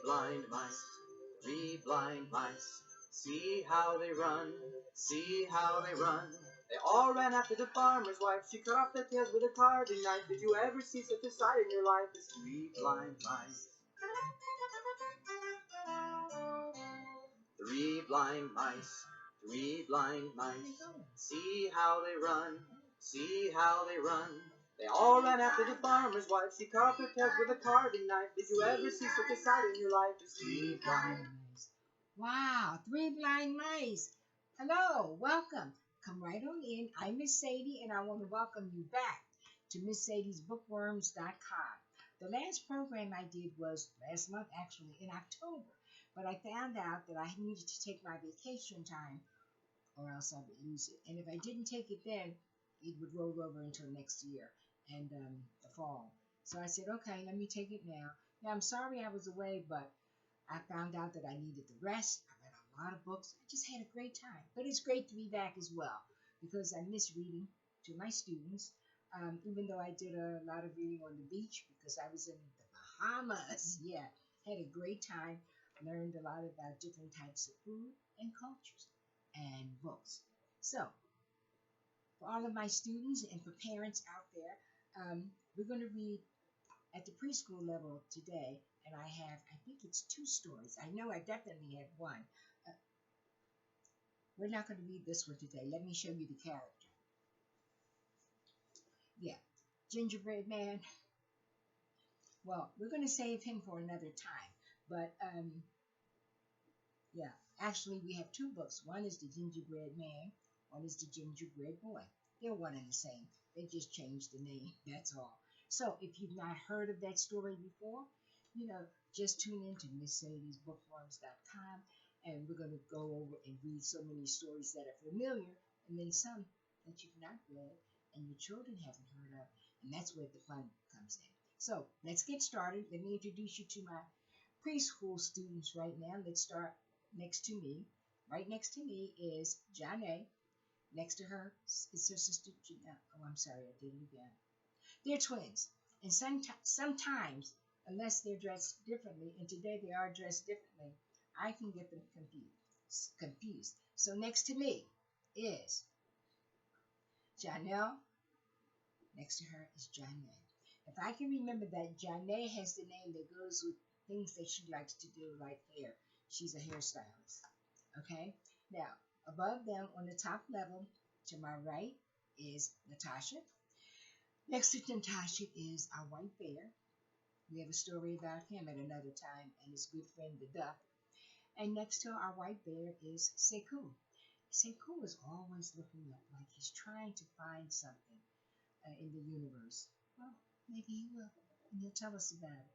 blind mice, three blind mice. See how they run, see how they run. They all ran after the farmer's wife. She cut off their tails with a carving knife. Did you ever see such a sight in your life as three blind mice? Three blind mice, three blind mice. See how they run, see how they run. They all ran after the farmer's wife. She cut off their tails with a carving knife. Did you ever see such a sight in your life as three blind mice? Wow, three blind mice. Hello, welcome. Come right on in. I'm Miss Sadie, and I want to welcome you back to MissSadiesBookworms.com. The last program I did was last month, actually, in October. But I found out that I needed to take my vacation time or else I would lose it. And if I didn't take it then, it would roll over until next year and the fall. So I said, okay, let me take it now. Now, I'm sorry I was away, but I found out that I needed the rest. I read a lot of books. I just had a great time. But it's great to be back as well because I miss reading to my students, even though I did a lot of reading on the beach because I was in the Bahamas. Yeah, had a great time. Learned a lot about different types of food and cultures and books. So, for all of my students and for parents out there, we're going to read at the preschool level today, and I think it's 2 stories. I know I definitely have one. We're not going to read this one today. Let me show you the character. Yeah, Gingerbread Man. Well, we're going to save him for another time, but yeah, actually we have 2 books. One is the Gingerbread Man, one is the Gingerbread Boy. They're one and the same. They just changed the name, that's all. So if you've not heard of that story before, just tune in to MissSadiesBookworms.com, and we're going to go over and read so many stories that are familiar, and then some that you've not read and your children haven't heard of, and that's where the fun comes in. So let's get started. Let me introduce you to my preschool students right now. Let's start next to me. Right next to me is Janae. Next to her is her sister Janelle. Oh, I'm sorry, I did it again. They're twins, and sometimes, unless they're dressed differently, and today they are dressed differently, I can get them confused. So next to me is Janelle. Next to her is Janae. If I can remember that Janae has the name that goes with things that she likes to do, like hair. She's a hairstylist. Okay? Now, above them on the top level, to my right, is Natasha. Next to Natasha is our white bear. We have a story about him at another time and his good friend, the duck. And next to our white bear is Sekou. Sekou is always looking up like he's trying to find something in the universe. Well, maybe he will, and he'll tell us about it.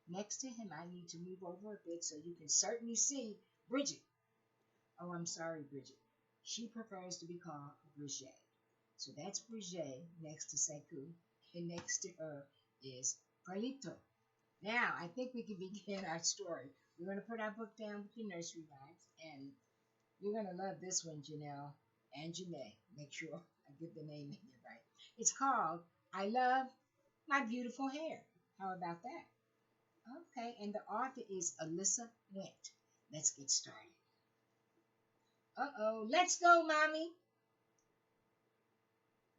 Next to him, I need to move over a bit so you can certainly see Bridget. Oh, I'm sorry, Bridget. She prefers to be called Bridget. So that's Bridget next to Sekou, and next to her is Carlito. Now, I think we can begin our story. We're going to put our book down with your nursery rhymes, and you're going to love this one, Janelle and Janae. Make sure I get the name in there right. It's called I Love My Beautiful Hair. How about that? Okay, and the author is Elissa Went. Let's get started. Uh-oh, let's go, Mommy.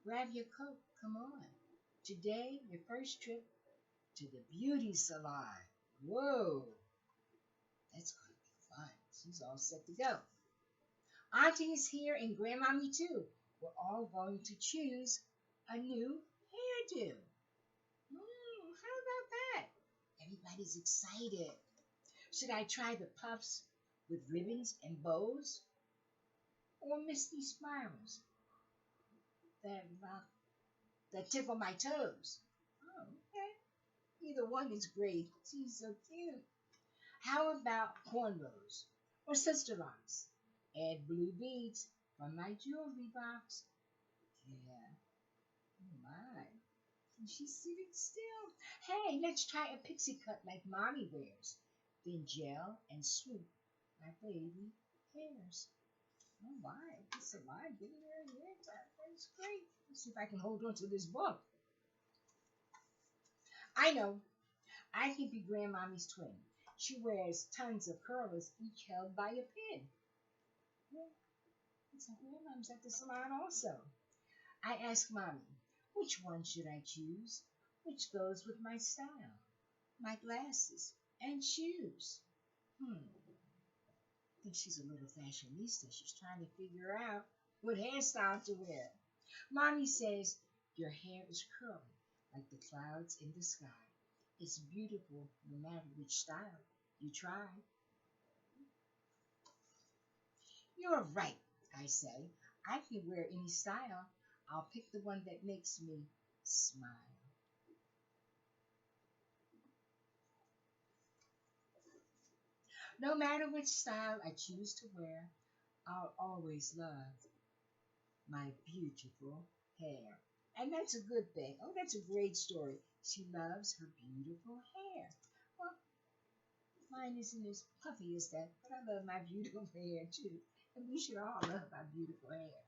Grab your coat, come on. Today, your first trip to the beauty salon. Whoa, that's going to be fun. She's all set to go. Auntie is here and Grandmommy too. We're all going to choose a new hairdo. How about that? Everybody's excited. Should I try the puffs with ribbons and bows? Or misty spirals that tickle my toes? Oh, okay. Either one is great. She's so cute. How about cornrows or sister locks? Add blue beads from my jewelry box. Yeah. Oh my. She's sitting still. Hey, let's try a pixie cut like Mommy wears. Then gel and swoop my baby hairs. Oh my, it's alive. Getting her hair done. That's great. Let's see if I can hold on to this book. I know. I could be Grandmommy's twin. She wears tons of curlers, each held by a pin. Yeah, it's like, well, Mom's at the salon also. I ask Mommy, which one should I choose? Which goes with my style, my glasses, and shoes? I think she's a little fashionista. She's trying to figure out what hairstyle to wear. Mommy says, your hair is curly like the clouds in the sky. It's beautiful no matter which style you try. You're right, I say. I can wear any style. I'll pick the one that makes me smile. No matter which style I choose to wear, I'll always love my beautiful hair. And that's a good thing. Oh, that's a great story. She loves her beautiful hair. Well, mine isn't as puffy as that, but I love my beautiful hair too. And we should all love our beautiful hair.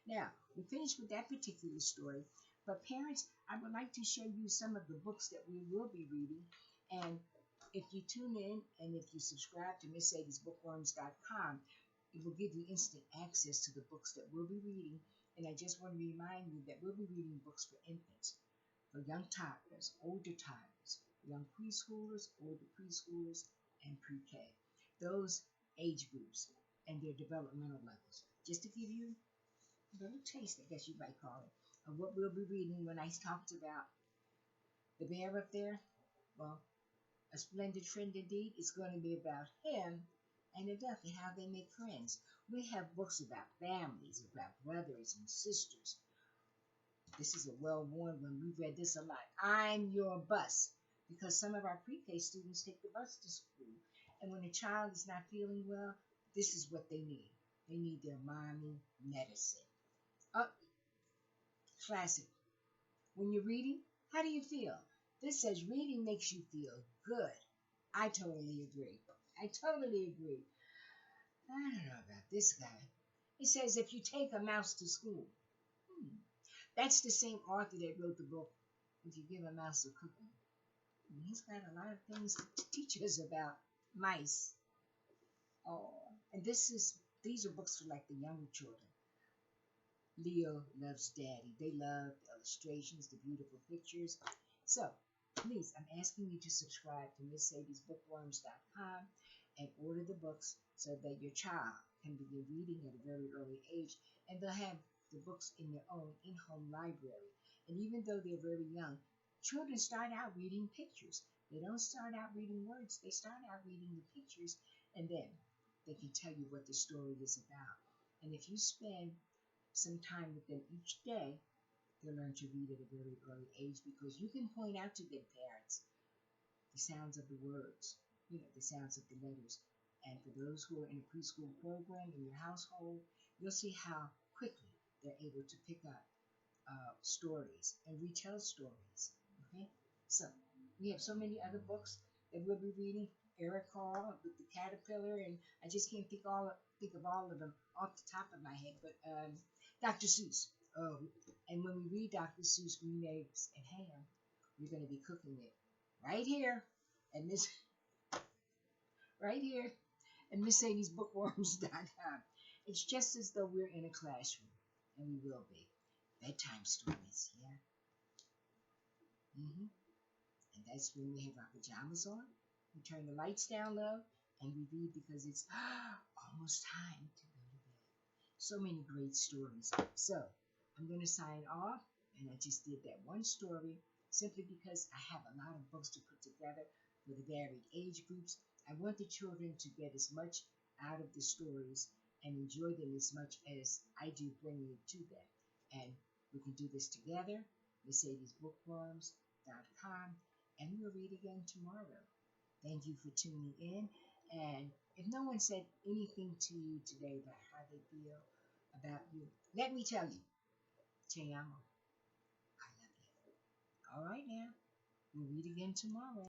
Now, we're finished with that particular story. But parents, I would like to show you some of the books that we will be reading. And if you tune in and if you subscribe to MissSadiesBookworms.com, it will give you instant access to the books that we'll be reading. And I just want to remind you that we'll be reading books for infants, for young toddlers, older toddlers, young preschoolers, older preschoolers, and pre-K. Those age groups and their developmental levels. Just to give you a little taste, I guess you might call it, of what we'll be reading. When I talked about the bear up there, well, a splendid friend indeed. It's going to be about him and the duck and how they make friends. We have books about families, about brothers and sisters. This is a well-worn one. We've read this a lot. I'm your bus. Because some of our pre-K students take the bus to school. And when a child is not feeling well, this is what they need. They need their mommy medicine. Oh, classic. When you're reading, how do you feel? This says reading makes you feel good. I totally agree. I totally agree. I don't know about this guy. It says if you take a mouse to school. That's the same author that wrote the book, If You Give a Mouse a Cookie. And he's got a lot of things to teach us about mice. Oh, and these are books for like the younger children. Leo loves Daddy. They love the illustrations, the beautiful pictures. So, please, I'm asking you to subscribe to MissSadiesBookworms.com and order the books so that your child can begin reading at a very early age, and they'll have the books in their own in-home library. And even though they're very young, children start out reading pictures. They don't start out reading words. They start out reading the pictures, and then they can tell you what the story is about. And if you spend some time with them each day, they'll learn to read at a very early age, because you can point out to their parents the sounds of the words, the sounds of the letters. And for those who are in a preschool program in your household, you'll see how quickly they're able to pick up stories and retell stories. Okay, so we have so many other books that we'll be reading. Eric Carle with the caterpillar, and I just can't think of all of them off the top of my head. But Dr. Seuss. Oh, and when we read Dr. Seuss Green Eggs and Ham, we're going to be cooking it right here at MissSadiesBookworms.com. It's just as though we're in a classroom, and we will be. Bedtime stories, yeah. And that's when we have our pajamas on. We turn the lights down low, and we read because it's almost time to go to bed. So many great stories. So, I'm going to sign off, and I just did that one story simply because I have a lot of books to put together for the varied age groups. I want the children to get as much out of the stories and enjoy them as much as I do bringing it to them. And we can do this together, MissSadiesBookworms.com, and we'll read again tomorrow. Thank you for tuning in. And if no one said anything to you today about how they feel about you, let me tell you, te amo. I love you. All right now, we'll read again tomorrow.